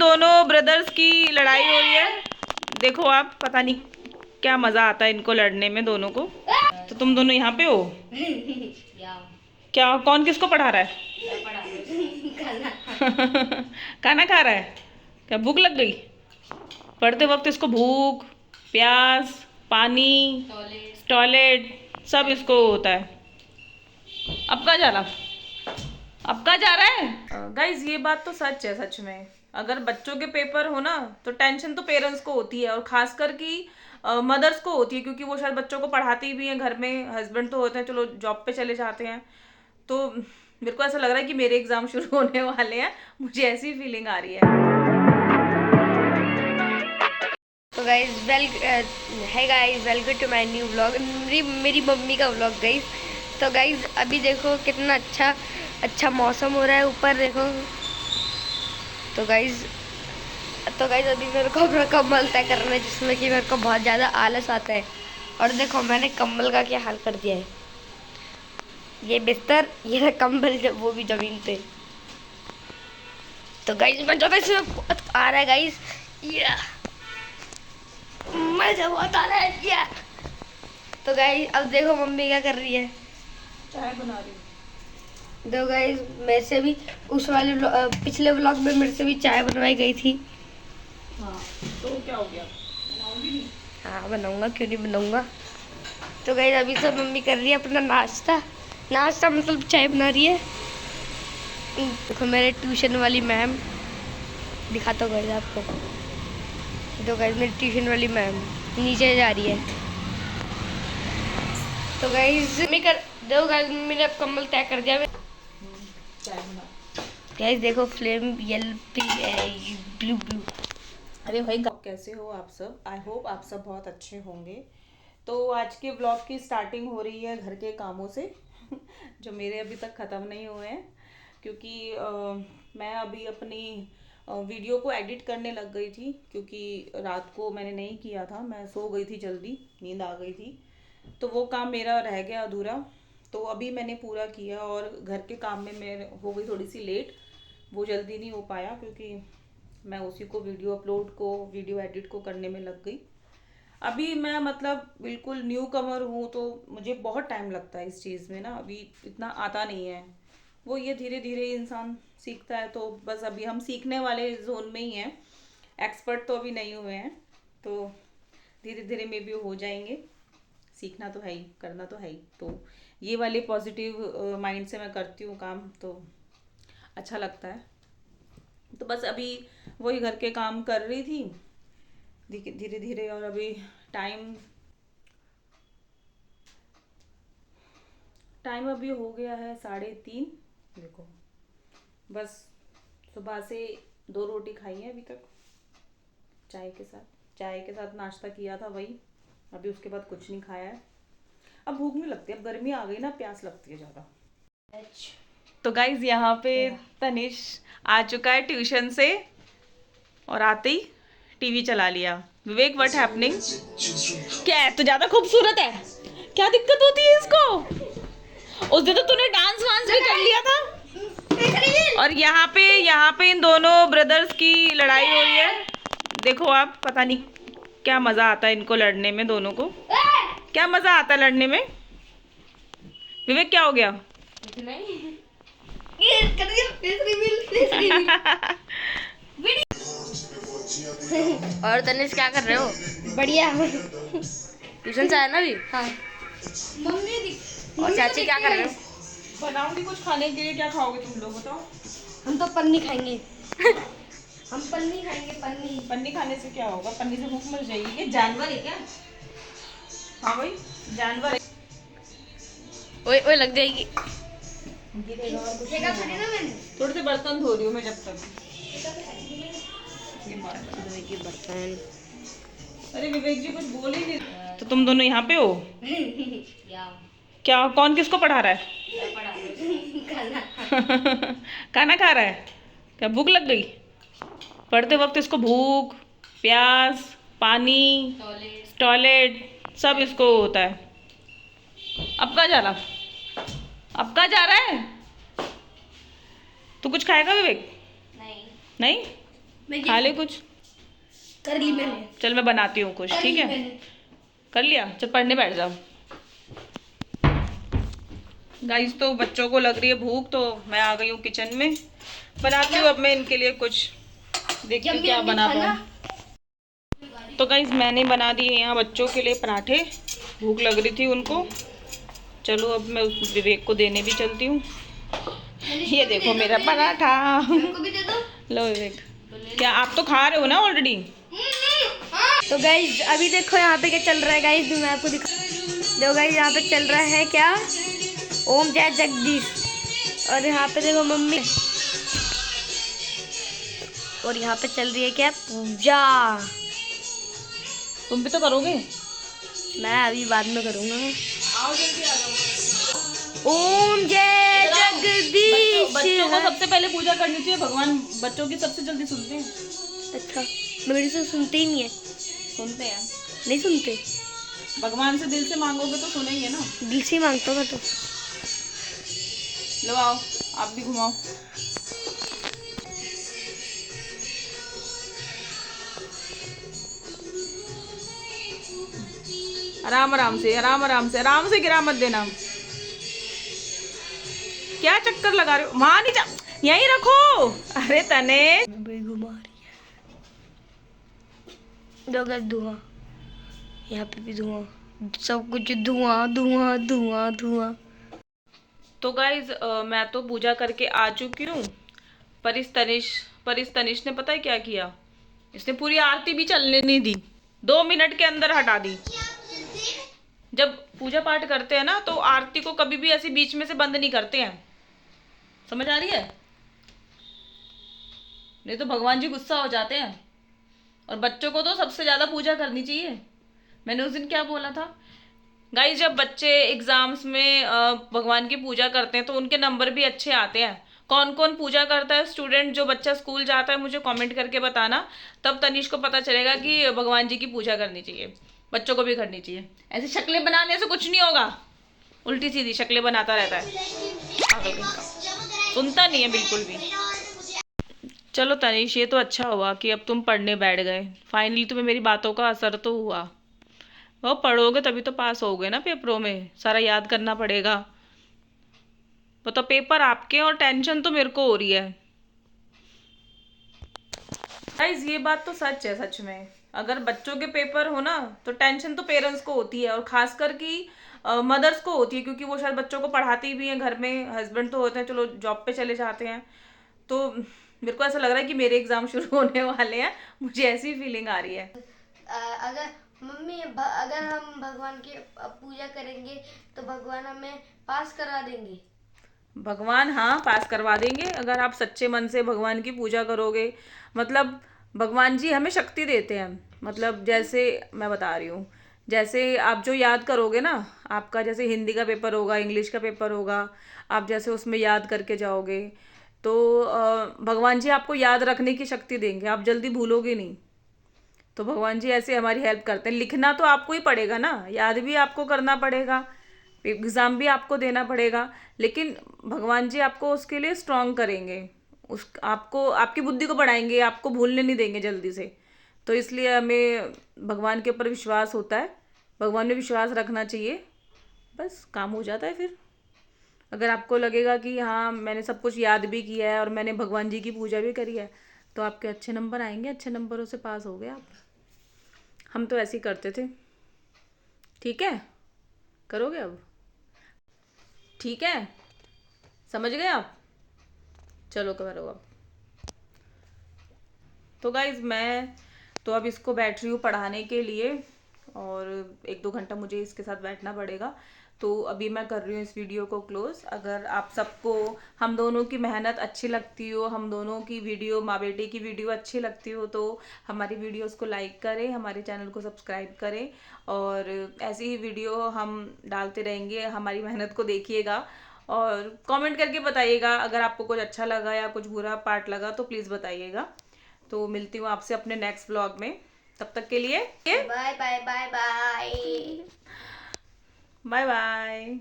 दोनों ब्रदर्स की लड़ाई हो रही है। देखो आप, पता नहीं क्या मजा आता है इनको लड़ने में दोनों को। तो तुम दोनों यहाँ पे हो क्या? कौन किसको पढ़ा रहा है? खाना खा रहा है क्या? भूख लग गई? पढ़ते वक्त इसको भूख, प्यास, पानी, टॉयलेट सब इसको होता है। अब कहाँ जा रहा? अब कहाँ जा रहा है? गाइज ये बात तो सच है। सच में अगर बच्चों के पेपर हो ना तो टेंशन तो पेरेंट्स को होती है, और खासकर कि मदर्स को होती है, क्योंकि वो शायद बच्चों को पढ़ाती भी हैं घर में। हस्बैंड तो होते हैं, चलो जॉब पे चले जाते हैं। तो मेरे को ऐसा लग रहा है कि मेरे एग्जाम शुरू होने वाले हैं, मुझे ऐसी फीलिंग आ रही है। तो guys welcome to my new vlog. मेरी मम्मी का व्लॉग गाइज। तो गाइज अभी देखो कितना अच्छा मौसम हो रहा है ऊपर देखो। तो गाइज अभी मेरे को अपना कम्बल तय करना है, जिसमें कि मेरे को बहुत ज़्यादा आलस आता है। और देखो मैंने कम्बल का क्या हाल कर दिया है। ये बिस्तर, ये कम्बल, जब वो भी ज़मीन पे। तो गाइज मैं ज़्यादा इसमें आ रहा है गाइज, मजा बहुत आ रहा है यार। तो गाइस अब देखो मम्मी क्या कर रही है, चाय बना रही हूँ। देखो गाइस मेरे से भी उस वाले पिछले व्लॉग में मेरे से भी चाय बनवाई गई थी। हाँ तो क्या हो गया, बनाऊंगी नहीं? हाँ बनाऊंगा, क्यों नहीं बनाऊंगा। तो गाइस अभी सब मम्मी कर रही है अपना नाश्ता मतलब चाय बना रही है। देखो मेरे ट्यूशन वाली मैम, दिखाता हूँ गाइस आपको। तो गाइस मेरी ट्यूशन वाली मैम नीचे जा रही है। तो गाइस देखो गाइस मम्मी ने अब कम्बल तय कर दिया। चाय बना। गाइस देखो फ्लेम येलो ब्लू। अरे भाई, कैसे हो आप सब? आई होप आप सब बहुत अच्छे होंगे। तो आज के ब्लॉग की स्टार्टिंग हो रही है घर के कामों से जो मेरे अभी तक ख़त्म नहीं हुए हैं, क्योंकि मैं अभी अपनी वीडियो को एडिट करने लग गई थी, क्योंकि रात को मैंने नहीं किया था, मैं सो गई थी, जल्दी नींद आ गई थी, तो वो काम मेरा रह गया अधूरा। तो अभी मैंने पूरा किया, और घर के काम में मैं हो गई थोड़ी सी लेट, वो जल्दी नहीं हो पाया, क्योंकि मैं उसी को वीडियो एडिट को करने में लग गई। अभी मैं मतलब बिल्कुल न्यू कमर हूँ, तो मुझे बहुत टाइम लगता है इस चीज़ में ना, अभी इतना आता नहीं है। वो ये धीरे धीरे इंसान सीखता है, तो बस अभी हम सीखने वाले जोन में ही हैं, एक्सपर्ट तो अभी नहीं हुए हैं। तो धीरे धीरे मे भी हो जाएंगे। सीखना तो है ही, करना तो है ही। तो ये वाले पॉजिटिव माइंड से मैं करती हूँ काम, तो अच्छा लगता है। तो बस अभी वही घर के काम कर रही थी धीरे धीरे, और अभी टाइम अभी हो गया है 3:30। देखो बस सुबह से 2 रोटी खाई है अभी तक, चाय के साथ नाश्ता किया था वही। अभी उसके बाद कुछ नहीं खाया है। अब भूख नहीं लगती, अब गर्मी आ गई ना, प्यास लगती है ज़्यादा। तो गाइज यहाँ पे तनिष आ चुका है ट्यूशन से, और आते ही टीवी चला लिया। विवेक, व्हाट हैपनिंग? क्या है, तू ज्यादा खूबसूरत है? क्या दिक्कत होती है इसको? उस दिन तो तूने डांस वांस भी कर लिया था। और यहाँ पे इन दोनों ब्रदर्स की लड़ाई हो रही है। देखो आप, पता नहीं क्या मजा आता है इनको लड़ने में दोनों को। क्या मजा आता है लड़ने में? विवेक क्या हो गया? और तनिष क्या कर रहे हो? बढ़िया। ट्यूशन से आया ना अभी? हाँ। और चाची क्या कर रहे हो? बनाऊंगी कुछ खाने के लिए। क्या खाओगे तुम लोग बताओ? हम तो पन्नी खाएंगे। हम पन्नी खाएंगे, पन्नी। पन्नी खाने से क्या होगा? पन्नी से भूख मर जाएगी। ये जानवर है क्या? हाँ भाई, जानवर है। ओए लग जाएगी। गिरेगा और कुछ देखा नहीं थोड़ी ना होगा। मैंने। थोड़े से बर्तन धो रही हूँ मैं जब तक। के बर्तन। अरे विवेक जी कुछ बोल ही नहीं। तो तुम दोनों यहाँ पे हो क्या? कौन किसको पढ़ा रहा है? खाना खा रहा है क्या? भूख लग गई? पढ़ते वक्त इसको भूख, प्यास, पानी, टॉयलेट सब इसको होता है। अब कहाँ जा रहा? अब कहाँ जा रहा है? तू कुछ खाएगा विवेक? नहीं। नहीं? मैं खा ले कुछ। कर ली मैंने। चल मैं बनाती हूँ कुछ, ठीक है? कर लिया, चल पढ़ने बैठ जाओ। गाइस तो बच्चों को लग रही है भूख, तो मैं आ गई हूँ किचन में। बनाती हूँ अब मैं इनके लिए कुछ, देखती हूँ क्या बना पाऊँ। तो गाइस मैंने बना दिए यहाँ बच्चों के लिए पराठे, भूख लग रही थी उनको। चलो अब मैं उस विवेक को देने भी चलती हूँ। ये देखो मेरा पराठा। लो विवेक, क्या आप तो खा रहे हो ना ऑलरेडी? तो गाइज अभी देखो यहाँ पे क्या चल रहा है गाइज, मैं आपको दिखा। देखो गाइज यहाँ पे चल रहा है क्या, ओम जय जगदीश। और यहाँ पे देखो मम्मी, और यहाँ पे चल रही है क्या, पूजा। तुम भी तो करोगे? मैं अभी बाद में करूँगा। ओम जय जगदीश। बच्चों को सबसे पहले पूजा करनी चाहिए, भगवान बच्चों की सबसे जल्दी सुनते हैं। अच्छा, मेरी से सुनते ही नहीं है। सुनते हैं, नहीं सुनते। भगवान से दिल से मांगोगे तो सुनेंगे ना। दिल से मांगता हूँ मैं तो। लो आओ, आप भी घुमाओ। आराम आराम से, आराम आराम से, आराम से, गिरा मत देना। क्या चक्कर लगा रहे हो? वहां नहीं जा, यहीं रखो। अरे तने घुमा रही है। दो गज धुआं, यहाँ पे भी धुआं, सब कुछ धुआं धुआं धुआं धुआं। तो गाइज मैं तो पूजा करके आ चुकी हूँ। पर इस तनिष ने पता है क्या किया? इसने पूरी आरती भी चलने नहीं दी, 2 मिनट के अंदर हटा दी। जब पूजा पाठ करते हैं ना तो आरती को कभी भी ऐसे बीच में से बंद नहीं करते हैं, समझ आ रही है? नहीं तो भगवान जी गुस्सा हो जाते हैं। और बच्चों को तो सबसे ज्यादा पूजा करनी चाहिए। मैंने उस दिन क्या बोला था गाइस, जब बच्चे एग्जाम्स में भगवान की पूजा करते हैं तो उनके नंबर भी अच्छे आते हैं। कौन कौन पूजा करता है स्टूडेंट, जो बच्चा स्कूल जाता है, मुझे कमेंट करके बताना। तब तनिष को पता चलेगा कि भगवान जी की पूजा करनी चाहिए, बच्चों को भी करनी चाहिए। ऐसी शक्लें बनाने से कुछ नहीं होगा, उल्टी सीधी शक्लें बनाता रहता है, पागल कहीं का। सुनता नहीं है बिल्कुल भी। चलो तनिष, ये तो अच्छा हुआ कि अब तुम पढ़ने बैठ गए। फाइनली तुम्हें मेरी बातों का असर तो हुआ। वो पढ़ोगे तभी तो पास होगे ना पेपरों में, सारा याद करना पड़ेगा। वो तो पेपर आपके, और टेंशन तो मेरे को हो रही है। गाइस ये बात तो सच है, सच में अगर बच्चों के पेपर हो ना तो टेंशन तो पेरेंट्स को होती है, और खासकर कि मदर्स को होती है, क्योंकि वो शायद बच्चों को पढ़ाती भी हैं घर में। हस्बैंड तो होते हैं, चलो जॉब पे चले जाते हैं। तो मेरे को ऐसा लग रहा है कि मेरे एग्जाम शुरू होने वाले हैं, मुझे ऐसी फीलिंग आ रही है। अगर मम्मी अगर हम भगवान की पूजा करेंगे तो भगवान हमें पास करा देंगे। भगवान हाँ पास करवा देंगे, अगर आप सच्चे मन से भगवान की पूजा करोगे। मतलब भगवान जी हमें शक्ति देते हैं। मतलब जैसे मैं बता रही हूँ, जैसे आप जो याद करोगे ना, आपका जैसे हिंदी का पेपर होगा, इंग्लिश का पेपर होगा, आप जैसे उसमें याद करके जाओगे तो भगवान जी आपको याद रखने की शक्ति देंगे, आप जल्दी भूलोगे नहीं। तो भगवान जी ऐसे हमारी हेल्प करते हैं। लिखना तो आपको ही पड़ेगा ना, याद भी आपको करना पड़ेगा, एग्ज़ाम भी आपको देना पड़ेगा, लेकिन भगवान जी आपको उसके लिए स्ट्रांग करेंगे, उस आपको आपकी बुद्धि को बढ़ाएंगे, आपको भूलने नहीं देंगे जल्दी से। तो इसलिए हमें भगवान के ऊपर विश्वास होता है, भगवान में विश्वास रखना चाहिए, बस काम हो जाता है फिर। अगर आपको लगेगा कि हाँ मैंने सब कुछ याद भी किया है और मैंने भगवान जी की पूजा भी करी है, तो आपके अच्छे नंबर आएंगे, अच्छे नंबरों से पास हो गए आप। हम तो ऐसे ही करते थे। ठीक है, करोगे अब? ठीक है, समझ गए आप? चलो करो अब। तो गाइज मैं तो अब इसको बैठ रही हूँ पढ़ाने के लिए, और 1-2 घंटा मुझे इसके साथ बैठना पड़ेगा। तो अभी मैं कर रही हूँ इस वीडियो को क्लोज। अगर आप सबको हम दोनों की मेहनत अच्छी लगती हो, हम दोनों की वीडियो, माँ बेटे की वीडियो अच्छी लगती हो, तो हमारी वीडियोस को लाइक करें, हमारे चैनल को सब्सक्राइब करें, और ऐसी ही वीडियो हम डालते रहेंगे। हमारी मेहनत को देखिएगा और कमेंट करके बताइएगा अगर आपको कुछ अच्छा लगा या कुछ बुरा पार्ट लगा तो प्लीज़ बताइएगा। तो मिलती हूँ आपसे अपने नेक्स्ट व्लॉग में, तब तक के लिए bye bye bye bye. Bye bye.